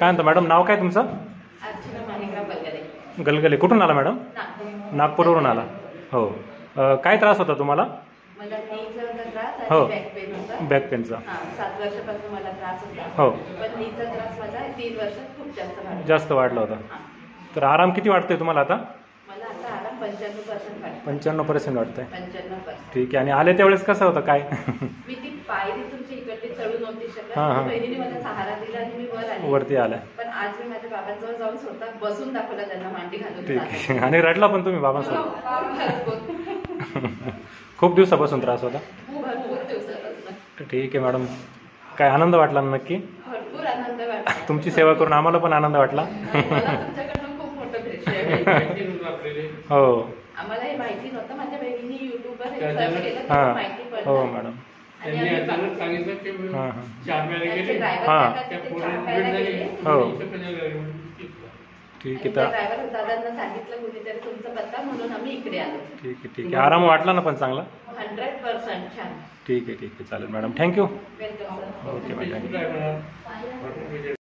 काय म्हणता मॅडम, नाव काय तुमचं? अर्चना माणिकराव गलगले. गलगले. कुठून आला मॅडम? नागपूरवरून आला. हो. काय त्रास होता तुम्हाला? मला नीचा त्रास हो. आणि बॅक पेन होता. बॅक पेनचा. 7 वर्षापासून मला त्रास होता. हो. पण नीचा त्रास माझा 3 वर्षात खूप जास्त वाढला होता. तर आराम किती वाटतोय तुम्हाला आता? मला आता आराम 95% वाटतो. 95% वाटतंय. 95%. ठीक आहे. आणि आले त्यावेळेस कसं होतं काय? मी ती पायरी तुमची इकडली चढू नव्हती शकत. बहिणीने मला सहारा दिला आणि मी वर आले. वरती आलाय. पण आज मी माझ्या बाबांजवळ जाऊन स्वतः बसून दाखवलं त्यांना, मांडी घालून. ठीक आहे. आणि रडला पण तुम्ही बाबांसोबत? खूप दिवसापासून त्रास होता? भरपूर दिवसापासून. ठीक आहे मॅडम. काय आनंद वाटला नक्की? भरपूर आनंद वाटला. तुमची सेवा करून आम्हाला पण आनंद वाटला. तुमच्याकडनं खूप मोठं दृश्य. हो. आम्हाला हे माहिती नव्हतं. माझ्या बहिणीने युट्यूबवर सर्च केलं तर माहिती पडलं. हो मॅडम. ठीक आहे. ड्रायव्हर दादांना सांगितलं कुणीतरी तुमचा पत्ता, म्हणून आम्ही इकडे आलो. ठीक आहे. ठीक आहे. आराम वाटला ना पण चांगला? 100% छान. ठीक आहे. ठीक आहे. चालेल madam. Thank you. Welcome sir. Okay madam. Thank you.